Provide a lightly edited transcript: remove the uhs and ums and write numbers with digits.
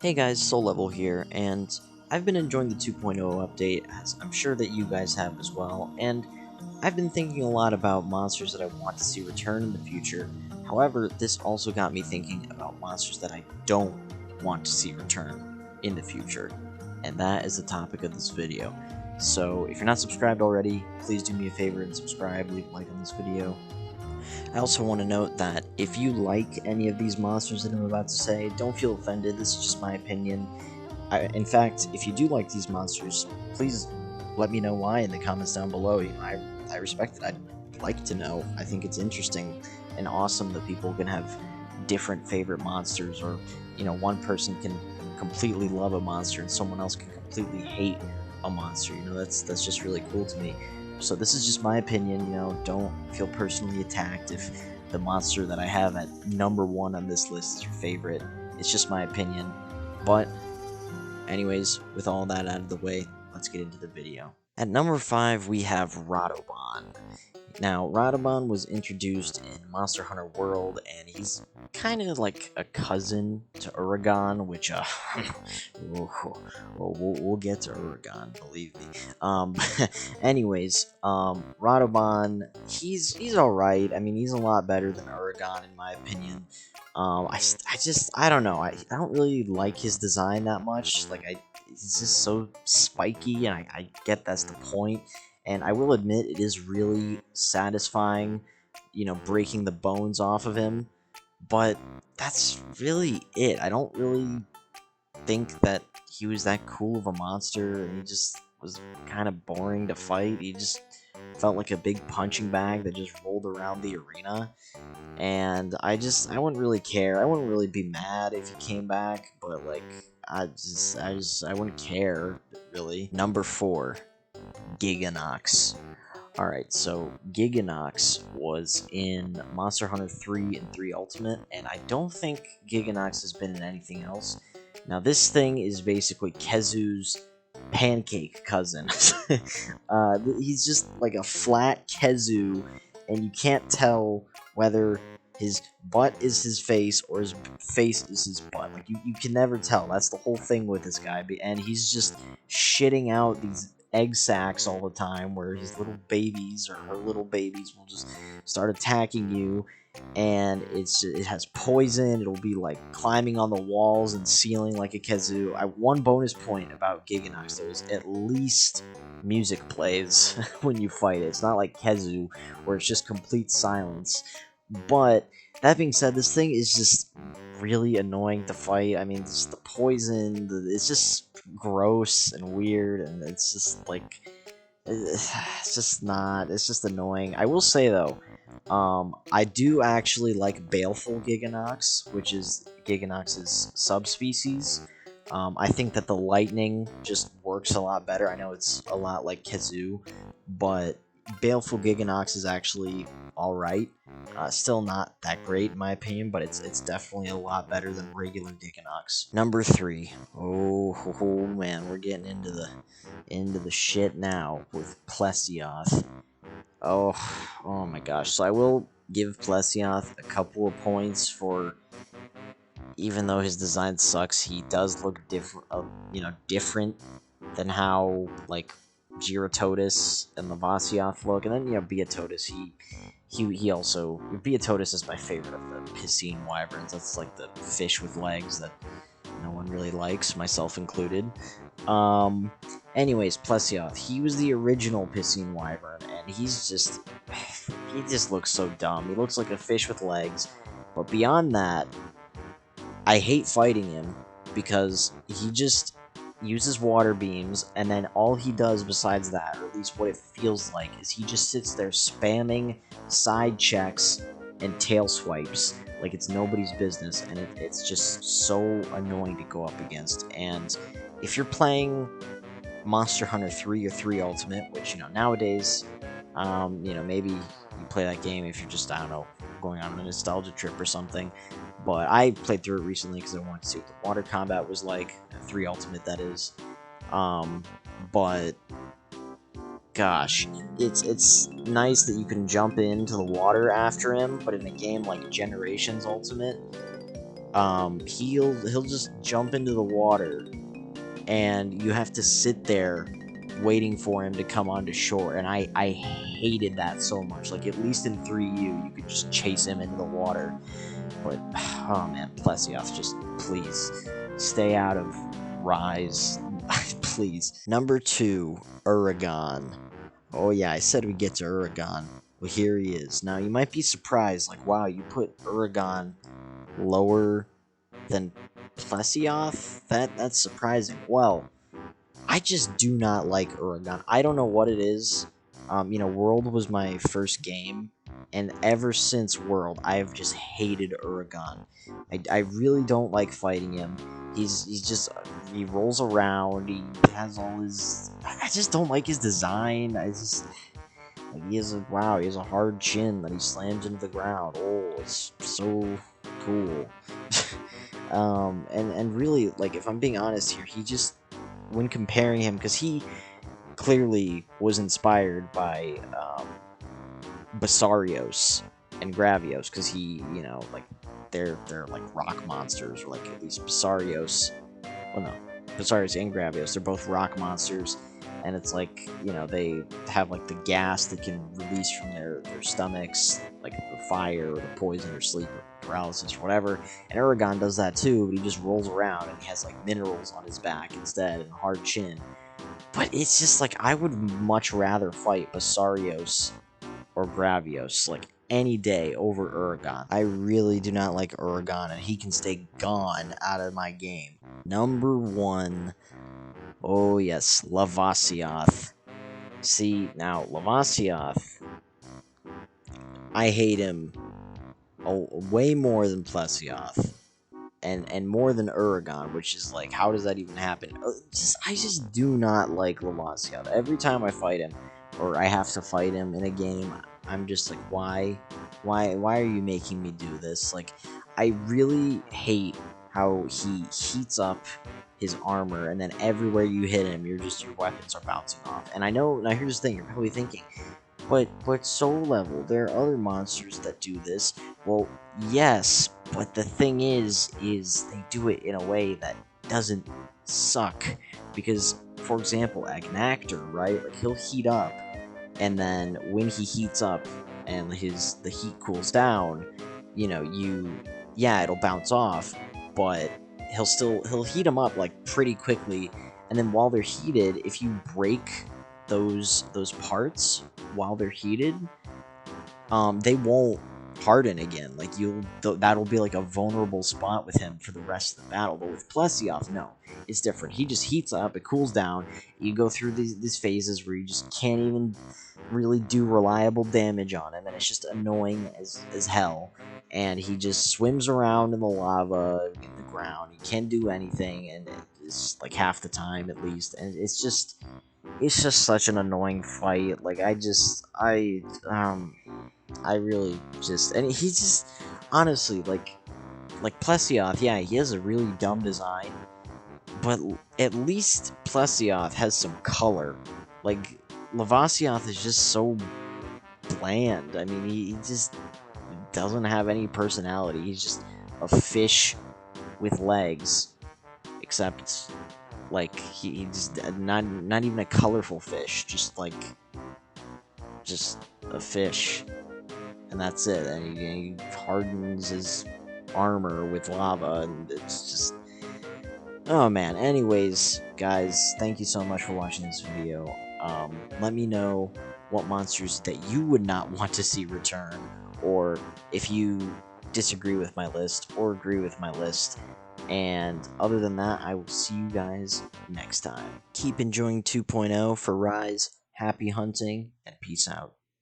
Hey guys, SoulLevel here, and I've been enjoying the 2.0 update, as I'm sure that you guys have as well, and I've been thinking a lot about monsters that I want to see return in the future. However, this also got me thinking about monsters that I don't want to see return in the future, and that is the topic of this video. So, if you're not subscribed already, please do me a favor and subscribe, leave a like on this video. I also want to note that if you like any of these monsters that I'm about to say, don't feel offended, this is just my opinion. In fact, if you do like these monsters, please let me know why in the comments down below. I respect it. I'd like to know. I think it's interesting and awesome that people can have different favorite monsters, or, one person can completely love a monster and someone else can completely hate a monster. That's just really cool to me. So this is just my opinion, don't feel personally attacked if the monster that I have at number 1 on this list is your favorite. It's just my opinion. But anyways, with all that out of the way, let's get into the video. At number 5, we have Radobon. Now, Radobon was introduced in Monster Hunter World, and he's kind of like a cousin to Eragon, which, we'll get to Eragon, believe me. Radobon, he's alright. I mean, he's a lot better than Eragon, in my opinion. I don't know. I don't really like his design that much. He's just so spiky, and I get that's the point. And I will admit, it is really satisfying, breaking the bones off of him. But that's really it. I don't really think that he was that cool of a monster. He just was kind of boring to fight. He just felt like a big punching bag that just rolled around the arena. And I wouldn't really care. I wouldn't really be mad if he came back, but I wouldn't care, really. Number 4. Giganox. Alright, so Giganox was in Monster Hunter 3 and 3 Ultimate, and I don't think Giganox has been in anything else. Now, this thing is basically Kezu's pancake cousin. He's just like a flat Kezu, and you can't tell whether his butt is his face or his face is his butt. Like, you can never tell. That's the whole thing with this guy, and he's just shitting out these egg sacs all the time, where his little babies or her little babies will just start attacking you, and it has poison. It'll be like climbing on the walls and ceiling like a kazoo. One bonus point about Giganox, there's at least music plays when you fight it. It's not like kazoo where it's just complete silence. But that being said, this thing is just really annoying to fight. I mean, just the poison, it's just gross and weird, and it's just like, it's just annoying. I will say though, I do actually like Baleful Giganox, which is Giganox's subspecies. I think that the lightning just works a lot better. I know it's a lot like Kazoo, but Baleful Giganox is actually alright. Still not that great in my opinion, but it's definitely a lot better than regular Giganox. Number 3. Oh man, we're getting into the shit now with Plesioth. Oh my gosh. So I will give Plesioth a couple of points for, even though his design sucks, he does look different, different than how, like, Gyarados and Levassiath look. And then, Beatotus, he also, Beatotus is my favorite of the piscine wyverns. That's like the fish with legs that no one really likes, myself included. Anyways, Plesioth, he was the original piscine wyvern, and he just looks so dumb. He looks like a fish with legs. But beyond that, I hate fighting him because he just uses water beams, and then all he does besides that, or at least what it feels like, is he just sits there spamming side checks and tail swipes like it's nobody's business, and it's just so annoying to go up against. And if you're playing Monster Hunter 3 or 3 Ultimate, which, nowadays, maybe you play that game if you're just, I don't know, going on a nostalgia trip or something. But I played through it recently because I wanted to see what the water combat was like. 3 Ultimate, that is. But gosh, it's nice that you can jump into the water after him, but in a game like Generations Ultimate, he'll just jump into the water, and you have to sit there waiting for him to come onto shore. And I hated that so much. Like, at least in 3U, you could just chase him into the water. But, oh man, Plesioth, just please stay out of Rise. Please. Number 2, Eragon. Oh yeah, I said we'd get to Eragon. Well, here he is. Now, you might be surprised, like, wow, you put Eragon lower than Plesioth? That's surprising. Well, I just do not like Eragon. I don't know what it is. World was my first game, and ever since World, I've just hated Eragon. I really don't like fighting him. He's just, he rolls around. He has all his. I just don't like his design. I just, like, he has a hard chin that he slams into the ground. Oh, it's so cool. And really, like, if I'm being honest here, he just, when comparing him, because he clearly was inspired by Basarios and Gravios, because he, like, they're like rock monsters, or like at least Basarios. Well, no, Basarios and Gravios, they're both rock monsters, and it's like, they have like the gas that can release from their stomachs, like the fire or the poison or sleep or paralysis or whatever. And Eragon does that too, but he just rolls around and he has like minerals on his back instead and a hard chin. But it's just like, I would much rather fight Basarios or Gravios, like, any day over Eragon. I really do not like Eragon, and he can stay gone out of my game. Number 1. Oh yes, Levassiath. See, now, Levassiath, I hate him way more than Plesioth. And more than Eragon, which is like, how does that even happen? I just do not like Levassiath. Every time I fight him, or I have to fight him in a game, I'm just like, why are you making me do this? Like, I really hate how he heats up his armor, and then everywhere you hit him, your weapons are bouncing off. And I know, now here's the thing, you're probably thinking, but SoulLevel, there are other monsters that do this. Well, yes, but the thing is they do it in a way that doesn't suck. Because, for example, Agnactor, right? Like, he'll heat up, and then when he heats up and the heat cools down, it'll bounce off, but he'll heat them up like pretty quickly, and then while they're heated, if you break those parts while they're heated, they won't harden again. Like, that'll be like a vulnerable spot with him for the rest of the battle. But with Plesioth, no, it's different. He just heats up, it cools down. You go through these phases where you just can't even really do reliable damage on him, and it's just annoying as hell. And he just swims around in the lava, in the ground. He can't do anything, and it's like half the time at least. And it's just such an annoying fight. Like, I really just, and he just, honestly, like Plesioth, yeah, he has a really dumb design, but at least Plesioth has some color. Like, Levassiath is just so bland. I mean, he just doesn't have any personality. He's just a fish with legs, except, like, he's not even a colorful fish, just a fish, and that's it. And he hardens his armor with lava, and it's just, oh man. Anyways, guys, thank you so much for watching this video. Let me know what monsters that you would not want to see return, or if you disagree with my list or agree with my list. And other than that, I will see you guys next time. Keep enjoying 2.0 for Rise, happy hunting, and peace out.